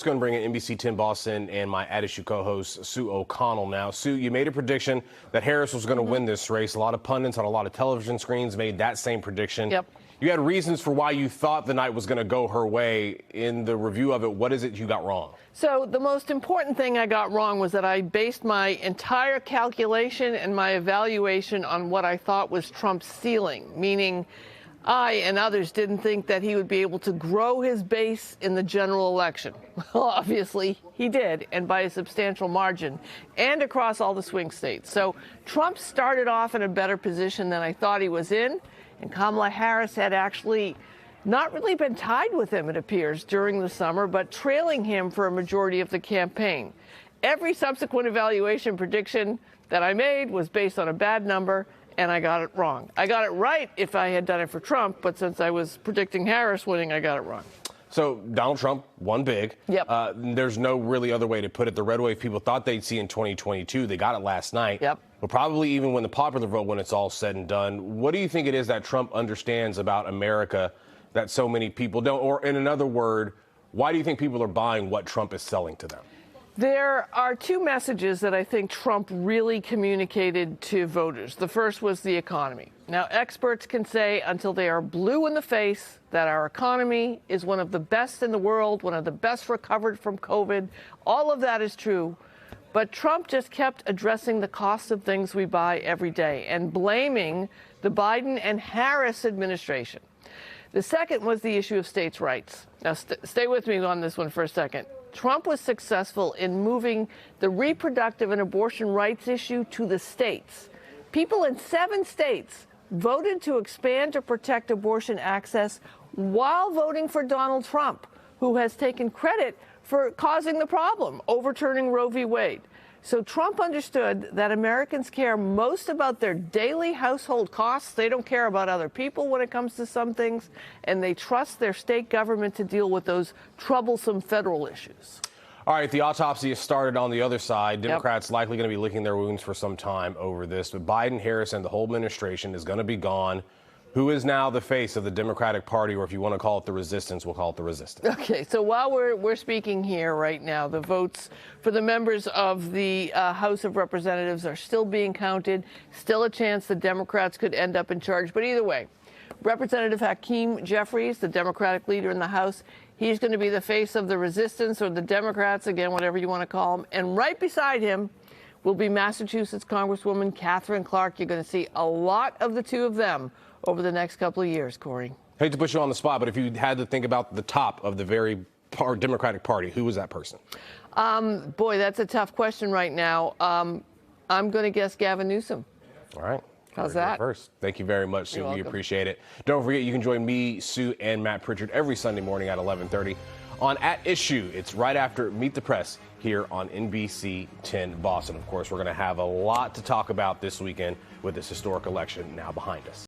go and bring in NBC 10 Boston and my At Issue co-host, Sue O'Connell now. Sue, you made a prediction that Harris was going to win this race. A lot of pundits on a lot of television screens made that same prediction. Yep. You had reasons for why you thought the night was going to go her way. In the review of it, what is it you got wrong? So the most important thing I got wrong was that I based my entire calculation and my evaluation on what I thought was Trump's ceiling, meaning I and others didn't think that he would be able to grow his base in the general election. Well, obviously he did, and by a substantial margin, and across all the swing states. So Trump started off in a better position than I thought he was in, and Kamala Harris had actually not really been tied with him, it appears, during the summer, but trailing him for a majority of the campaign. Every subsequent evaluation prediction that I made was based on a bad number, and I got it wrong. I got it right if I had done it for Trump, but since I was predicting Harris winning, I got it wrong. So Donald Trump won big. Yep. There's no really other way to put it. The red wave people thought they'd see in 2022. They got it last night. Yep. But probably even when the popular vote, when it's all said and done, what do you think it is that Trump understands about America that so many people don't? Or in another word, why do you think people are buying what Trump is selling to them? There are two messages that I think Trump really communicated to voters. The first was the economy. Now, experts can say until they are blue in the face that our economy is one of the best in the world, one of the best recovered from COVID. All of that is true. But Trump just kept addressing the cost of things we buy every day and blaming the Biden and Harris administration. The second was the issue of states' rights. Now, stay with me on this one for a second. Trump was successful in moving the reproductive and abortion rights issue to the states. People in 7 states voted to expand or protect abortion access while voting for Donald Trump, who has taken credit for causing the problem, overturning Roe v. Wade. So Trump understood that Americans care most about their daily household costs. They don't care about other people when it comes to some things, and they trust their state government to deal with those troublesome federal issues. All right, the autopsy has started on the other side. Democrats likely going to be licking their wounds for some time over this, but Biden, Harris, and the whole administration is going to be gone. Who is now the face of the Democratic Party, or if you want to call it the resistance, we'll call it the resistance. Okay, so while we're speaking here right now, the votes for the members of the House of Representatives are still being counted. Still a chance the Democrats could end up in charge. But either way, Representative Hakeem Jeffries, the Democratic leader in the House, he's going to be the face of the resistance, or the Democrats, again, whatever you want to call them. And right beside him will be Massachusetts Congresswoman Katherine Clark. You're going to see a lot of the two of them over the next couple of years, Corey. Hate to put you on the spot, but if you had to think about the top of the very Democratic Party, who was that person? Boy, that's a tough question right now. I'm going to guess Gavin Newsom. All right. How's that? First. Thank you very much, Sue. You're We welcome. appreciate it. Don't forget, you can join me, Sue, and Matt Pritchard every Sunday morning at 11:30 on At Issue. It's right after Meet the Press here on NBC 10 Boston. Of course, we're going to have a lot to talk about this weekend with this historic election now behind us.